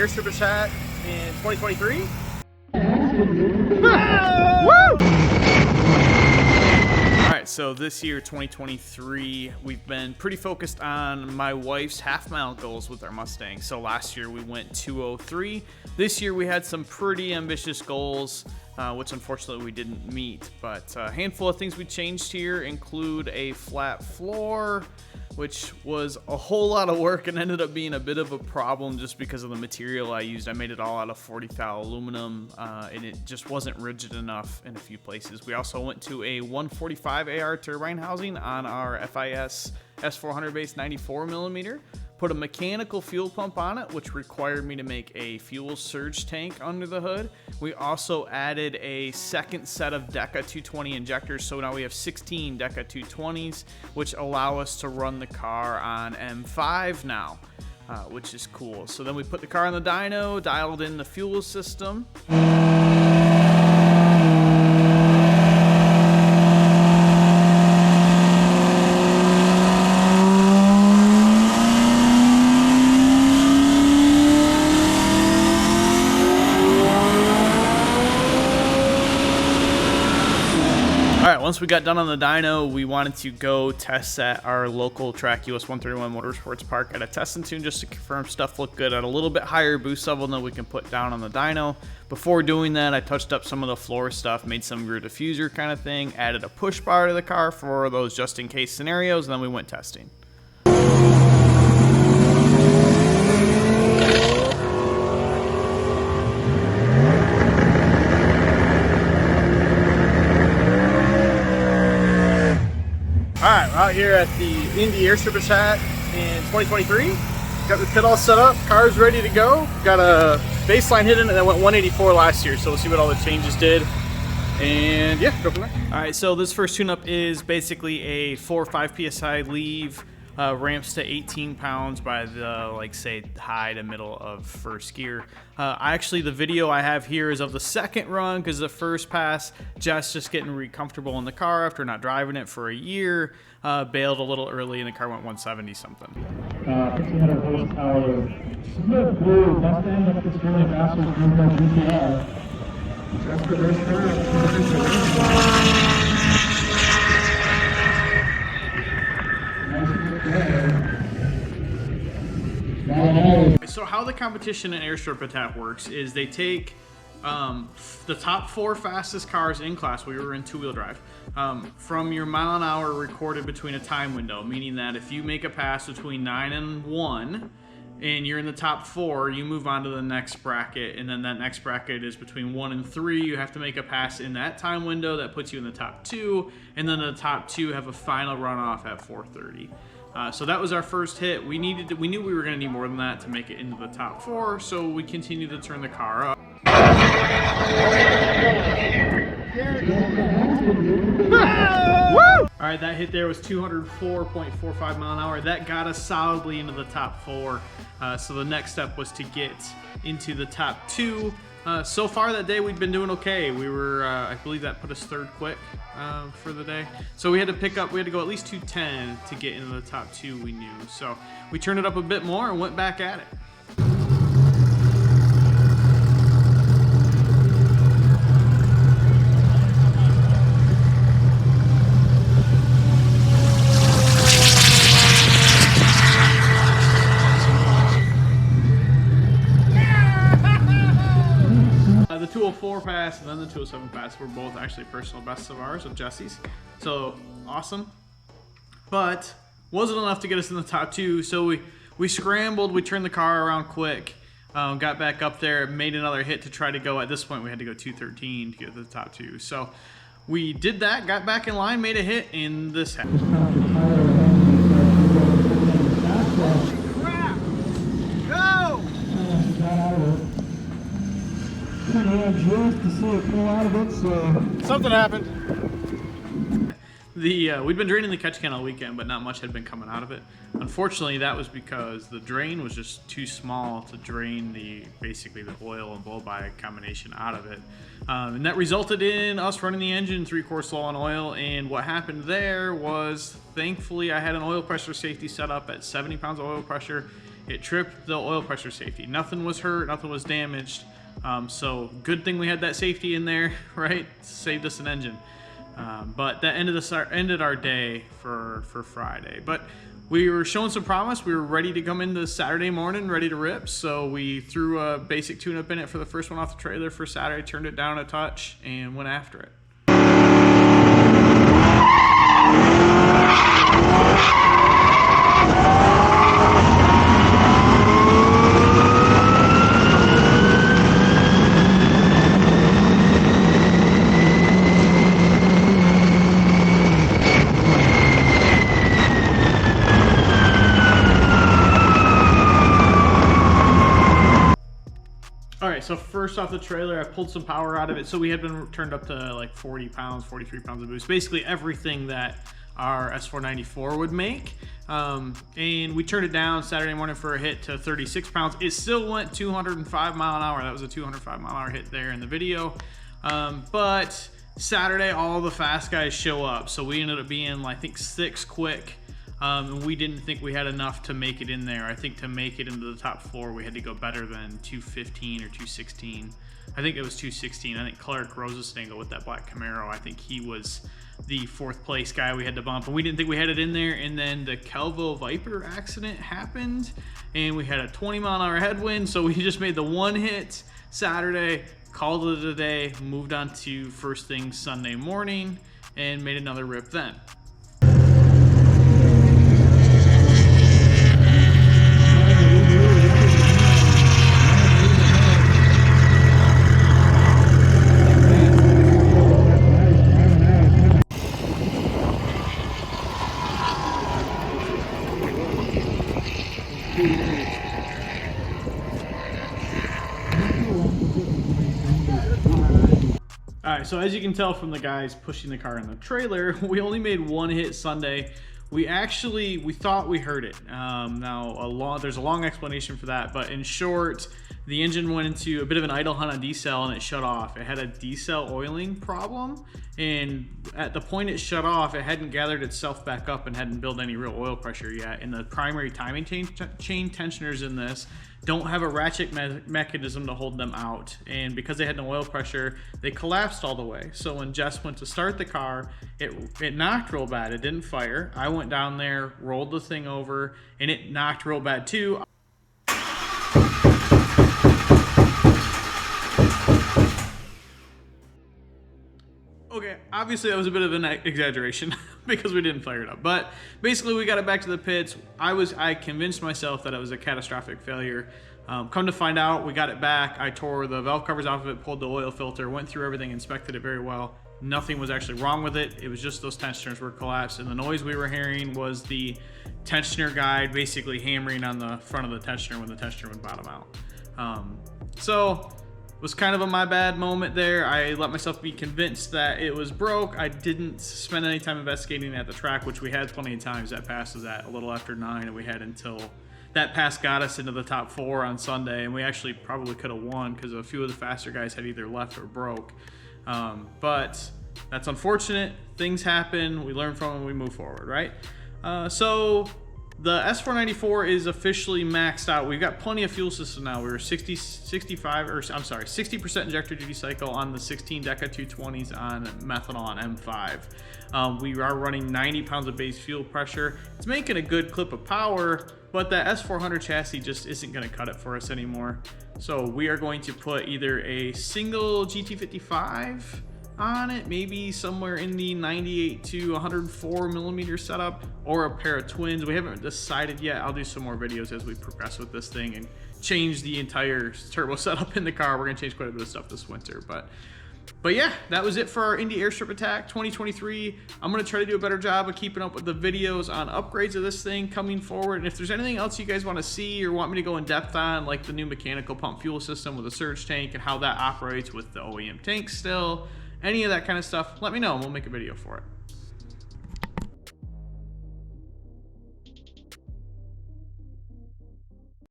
Airstrip hat in 2023. Alright, so this year, 2023, we've been pretty focused on my wife's half-mile goals with our Mustang. So last year we went 203. This year we had some pretty ambitious goals, which unfortunately we didn't meet. But a handful of things we changed here include a flat floor, which was a whole lot of work and ended up being a bit of a problem just because of the material I used. I made it all out of 40 thou aluminum, and it just wasn't rigid enough in a few places. We also went to a 145 AR turbine housing on our FIS S400 base 94 millimeter. Put a mechanical fuel pump on it, which required me to make a fuel surge tank under the hood. We also added a second set of Deca 220 injectors, so now we have 16 Deca 220s, which allow us to run the car on M5 now, which is cool. So then we put the car on the dyno, dialed in the fuel system. Alright, once we got done on the dyno, we wanted to go test at our local track, US 131 Motorsports Park, at a test and tune just to confirm stuff looked good at a little bit higher boost level than we can put down on the dyno. Before doing that, I touched up some of the floor stuff, made some rear diffuser kind of thing, added a push bar to the car for those just in case scenarios, and then we went testing. Alright, we're out here at the Indy Airstrip hat in 2023. Got the pit all set up, car's ready to go. Got a baseline hit in it that went 184 last year, so we'll see what all the changes did. And yeah, go from there. Alright, so this first tune-up is basically a 4 or 5 PSI leave. Ramps to 18 pounds by the, like, say, high to middle of first gear. Actually, the video I have here is of the second run, because the first pass, Jess just getting comfortable in the car after not driving it for a year, bailed a little early and the car went 170 something. 1,500 horsepower, Smith Blue Mustang up this really fast with GTR. That's the first car. So how the competition in Airstrip attack works is they take the top 4 fastest cars in class, we were in 2-wheel drive, from your mile an hour recorded between a time window, meaning that if you make a pass between 9 and 1 and you're in the top 4, you move on to the next bracket, and then that next bracket is between 1 and 3. You have to make a pass in that time window that puts you in the top 2, and then the top 2 have a final runoff at 4:30. So that was our first hit. We knew we were going to need more than that to make it into the top 4, so we continued to turn the car up. All right, that hit there was 204.45 mile an hour. That got us solidly into the top 4. So the next step was to get into the top 2. So far that day we've been doing okay. We were, I believe that put us 3rd quick for the day. So we had to go at least 210 to get into the top 2 we knew. So we turned it up a bit more and went back at it. The 204 pass and then the 207 pass were both actually personal bests of ours, of Jesse's. So awesome. But wasn't enough to get us in the top 2, so we scrambled, we turned the car around quick, got back up there, made another hit to try to go. At this point we had to go 213 to get to the top 2. So we did that, got back in line, made a hit, and this happened. Go! Something happened. We'd been draining the catch can all weekend, but not much had been coming out of it. Unfortunately, that was because the drain was just too small to drain basically the oil and blow-by combination out of it. And that resulted in us running the engine 3/4 low on oil, and what happened there was, thankfully, I had an oil pressure safety set up at 70 pounds of oil pressure, it tripped the oil pressure safety. Nothing was hurt, nothing was damaged. So good thing we had that safety in there, right? Saved us an engine. But that ended our day for Friday. But we were showing some promise. We were ready to come into Saturday morning, ready to rip. So we threw a basic tune-up in it for the first one off the trailer for Saturday, turned it down a touch, and went after it. All right, so first off the trailer, I pulled some power out of it. So we had been turned up to like 40 pounds, 43 pounds of boost, basically everything that our S494 would make. And we turned it down Saturday morning for a hit to 36 pounds. It still went 205 mile an hour. That was a 205 mile an hour hit there in the video. But Saturday, all the fast guys show up. So we ended up being, I think, 6 quick. And we didn't think we had enough to make it in there. I think to make it into the top 4, we had to go better than 215 or 216. I think it was 216. I think Clark Rosenstengel with that black Camaro, I think he was the 4th place guy we had to bump. And we didn't think we had it in there. And then the Kelville Viper accident happened. And we had a 20 mile an hour headwind. So we just made the one hit Saturday, called it a day, moved on to first thing Sunday morning, and made another rip then. Alright, so as you can tell from the guys pushing the car in the trailer, we only made one hit Sunday. We thought we heard it. There's a long explanation for that, but in short, the engine went into a bit of an idle hunt on decel and it shut off. It had a decel oiling problem, and at the point it shut off, it hadn't gathered itself back up and hadn't built any real oil pressure yet. And the primary timing chain tensioners in this don't have a ratchet mechanism to hold them out, and because they had no oil pressure, they collapsed all the way. So when Jess went to start the car, it knocked real bad. It didn't fire. I went down there, rolled the thing over, and it knocked real bad too. Okay, obviously that was a bit of an exaggeration because we didn't fire it up. But basically we got it back to the pits. I convinced myself that it was a catastrophic failure. Come to find out, we got it back. I tore the valve covers off of it, pulled the oil filter, went through everything, inspected it very well. Nothing was actually wrong with it. It was just those tensioners were collapsed, and the noise we were hearing was the tensioner guide basically hammering on the front of the tensioner when the tensioner would bottom out. So it was kind of a my bad moment there. I let myself be convinced that it was broke. I didn't spend any time investigating at the track, which we had plenty of times. That pass was at a little after 9, and we had until that pass got us into the top 4 on Sunday, and we actually probably could have won because a few of the faster guys had either left or broke. But that's unfortunate. Things happen. We learn from them. We move forward, right? So the S494 is officially maxed out. We've got plenty of fuel system now. We were 60% injector duty cycle on the 16 Deca 220s on methanol on M5. We are running 90 pounds of base fuel pressure. It's making a good clip of power, but that S400 chassis just isn't going to cut it for us anymore. So we are going to put either a single GT55 on it, maybe somewhere in the 98 to 104 millimeter setup, or a pair of twins. We haven't decided yet. I'll do some more videos as we progress with this thing and change the entire turbo setup in the car. We're gonna change quite a bit of stuff this winter, but yeah, that was it for our Indy Airstrip Attack 2023. I'm gonna try to do a better job of keeping up with the videos on upgrades of this thing coming forward. And if there's anything else you guys want to see or want me to go in depth on, like the new mechanical pump fuel system with a surge tank and how that operates with the OEM tank still, any of that kind of stuff, let me know and we'll make a video for it.